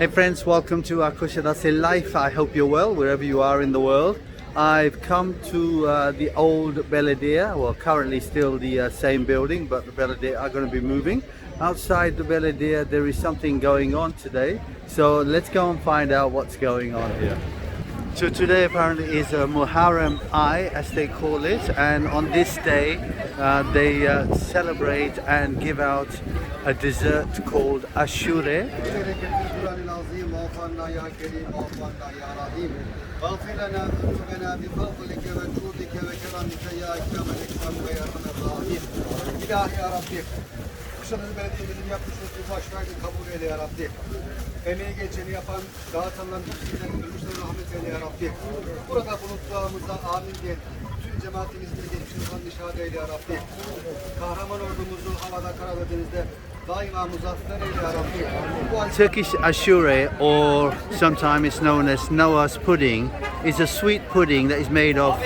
Hey friends, welcome to our Kusadasi life. I hope you're well wherever you are in the world. I've come to the old Belvedere, well currently still the same building, but the Belvedere are going to be moving. Outside the Belvedere there is something going on today, so let's go and find out what's going on here. So today apparently is a Muharram I, as they call it, and on this day they celebrate and give out a dessert called Ashure. Kusadası Belediye'mizin yapmış olduğu başvaydı kabul eyle ya Rabbi. Emeği geçeni yapan, dağıtanların hepsinden ölmüşlerine rahmet eyle ya Rabbi. Burada bulunduğumuzda amin diye bütün cemaatimizin geçmiş olan nişade eyle ya Rabbi. Kahraman ordumuzu havada karada denizde daima muzaffer eyle ya Rabbi. Turkish Ashure, or sometimes it's known as Noah's pudding, is a sweet pudding that is made of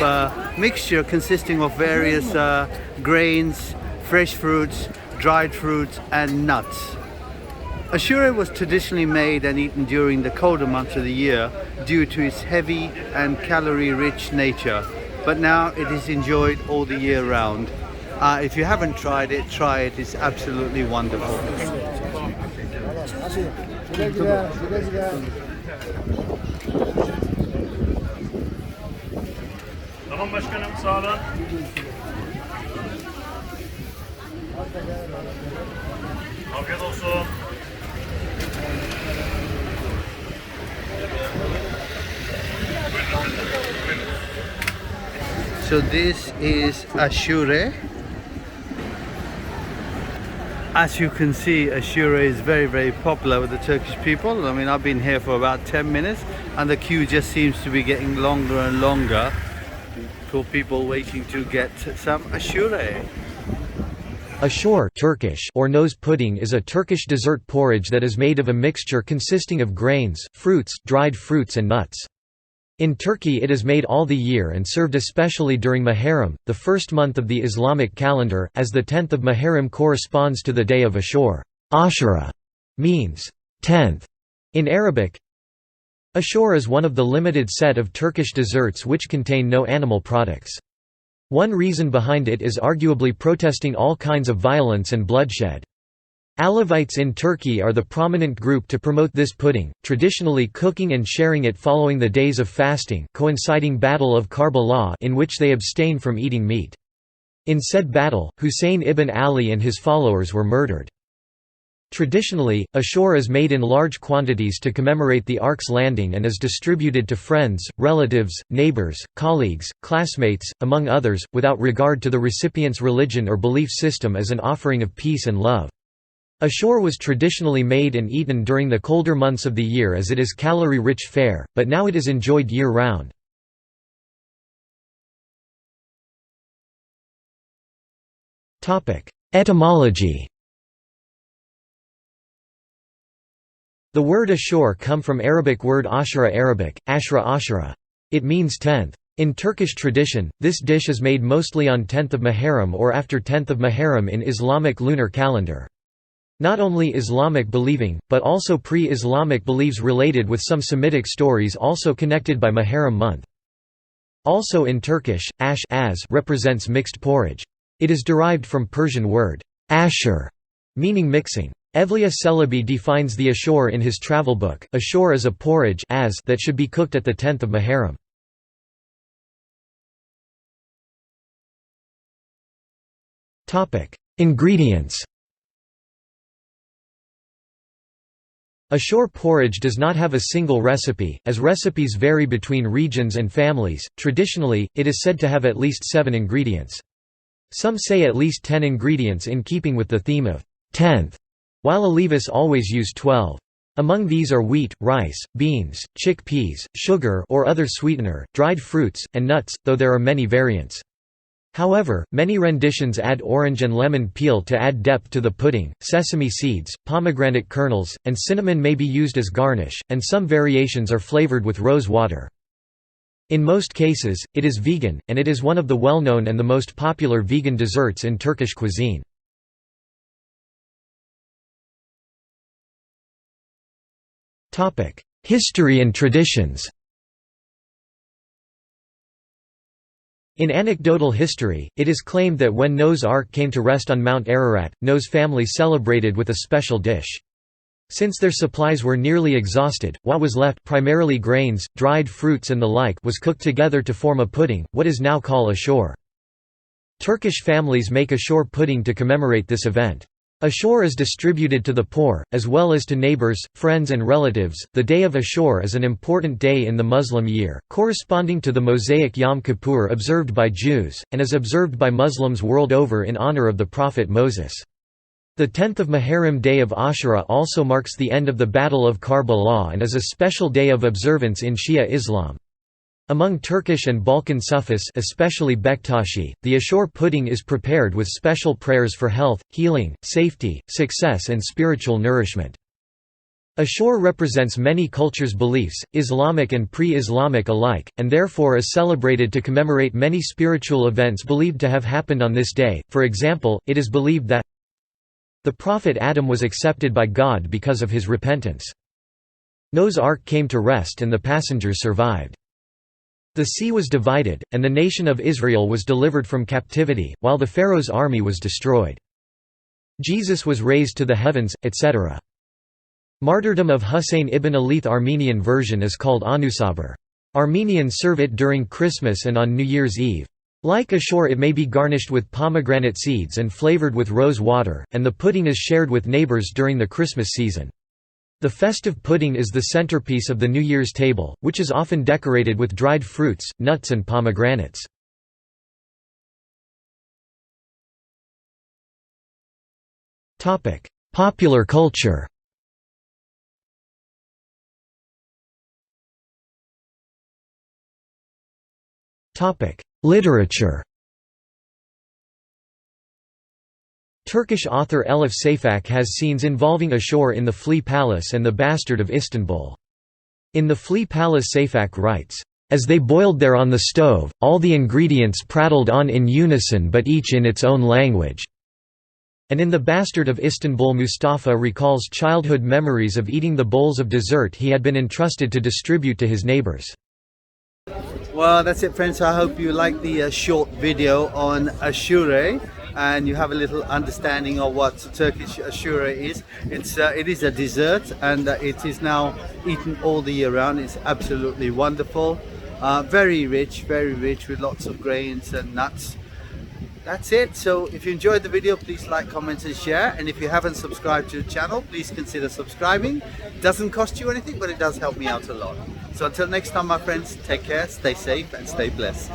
mixture consisting of various grains, fresh fruits, dried fruits and nuts. Ashure was traditionally made and eaten during the colder months of the year due to its heavy and calorie-rich nature, but now it is enjoyed all the year round. If you haven't tried it, try it. It's absolutely wonderful. Tamam başkanım, sağ olun. Afiyet olsun. So this is Ashure. As you can see, Ashure is very popular with the Turkish people. I mean, I've been here for about 10 minutes and the queue just seems to be getting longer and longer for people waiting to get some Ashure. Ashure Turkish or nose pudding is a Turkish dessert porridge that is made of a mixture consisting of grains, fruits, dried fruits and nuts. In Turkey it is made all the year and served especially during Muharram, the first month of the Islamic calendar, as the 10th of Muharram corresponds to the day of Ashur. Ashura means 10th in Arabic. Ashure is one of the limited set of Turkish desserts which contain no animal products. One reason behind it is arguably protesting all kinds of violence and bloodshed. Alevites in Turkey are the prominent group to promote this pudding, traditionally cooking and sharing it following the days of fasting coinciding Battle of Karbala, in which they abstain from eating meat. In said battle, Husayn ibn Ali and his followers were murdered. Traditionally, Ashure is made in large quantities to commemorate the Ark's landing and is distributed to friends, relatives, neighbors, colleagues, classmates, among others, without regard to the recipient's religion or belief system, as an offering of peace and love. Ashure was traditionally made and eaten during the colder months of the year as it is calorie-rich fare, but now it is enjoyed year-round. Etymology. The word Ashure come from Arabic word Ashura Arabic, Ashra Ashura. It means 10th. In Turkish tradition, this dish is made mostly on 10th of Muharram or after 10th of Muharram in Islamic lunar calendar. Not only Islamic believing, but also pre-Islamic beliefs related with some Semitic stories also connected by Muharram month. Also in Turkish, ash as represents mixed porridge. It is derived from Persian word asher, meaning mixing. Evliya Çelebi defines the Ashure in his travel book. Ashure is a porridge as that should be cooked at the 10th of Muharram. Ingredients. Ashure porridge does not have a single recipe, as recipes vary between regions and families. Traditionally, it is said to have at least 7 ingredients. Some say at least 10 ingredients in keeping with the theme of 10th, while Alevis always use 12. Among these are wheat, rice, beans, chickpeas, sugar or other sweetener, dried fruits, and nuts, though there are many variants. However, many renditions add orange and lemon peel to add depth to the pudding. Sesame seeds, pomegranate kernels, and cinnamon may be used as garnish, and some variations are flavored with rose water. In most cases, it is vegan, and it is one of the well-known and the most popular vegan desserts in Turkish cuisine. History and traditions. In anecdotal history, it is claimed that when Noah's Ark came to rest on Mount Ararat, Noah's family celebrated with a special dish. Since their supplies were nearly exhausted, what was left, primarily grains, dried fruits and the like, was cooked together to form a pudding, what is now called Ashure. Turkish families make Ashure pudding to commemorate this event. Ashure is distributed to the poor, as well as to neighbors, friends and relatives. The day of Ashure is an important day in the Muslim year, corresponding to the Mosaic Yom Kippur observed by Jews, and is observed by Muslims world over in honor of the Prophet Moses. The 10th of Muharram day of Ashura also marks the end of the Battle of Karbala and is a special day of observance in Shia Islam. Among Turkish and Balkan Sufis, especially Bektashi, the Ashure pudding is prepared with special prayers for health, healing, safety, success and spiritual nourishment. Ashure represents many cultures' beliefs, Islamic and pre-Islamic alike, and therefore is celebrated to commemorate many spiritual events believed to have happened on this day. For example, it is believed that the prophet Adam was accepted by God because of his repentance. Noah's Ark came to rest and the passengers survived. The sea was divided, and the nation of Israel was delivered from captivity, while the Pharaoh's army was destroyed. Jesus was raised to the heavens, etc. Martyrdom of Husayn ibn Ali. The Armenian version is called Anusabar. Armenians serve it during Christmas and on New Year's Eve. Like Ashure, it may be garnished with pomegranate seeds and flavored with rose water, and the pudding is shared with neighbors during the Christmas season. The festive pudding is the centerpiece of the New Year's table, which is often decorated with dried fruits, nuts and pomegranates. Popular culture. Literature. Turkish author Elif Seyfak has scenes involving Ashure in the Flea Palace and the Bastard of Istanbul. In the Flea Palace, Seyfak writes, "As they boiled there on the stove, all the ingredients prattled on in unison but each in its own language." And in The Bastard of Istanbul, Mustafa recalls childhood memories of eating the bowls of dessert he had been entrusted to distribute to his neighbors. Well, that's it, friends. I hope you like the short video on Ashure and you have a little understanding of what Turkish Ashure is. It is a dessert, and it is now eaten all the year round. It's absolutely wonderful, very rich with lots of grains and nuts. That's it. So if you enjoyed the video, please like, comment and share, and if you haven't subscribed to the channel, please consider subscribing. It doesn't cost you anything, but it does help me out a lot. So until next time, my friends, take care, stay safe and stay blessed.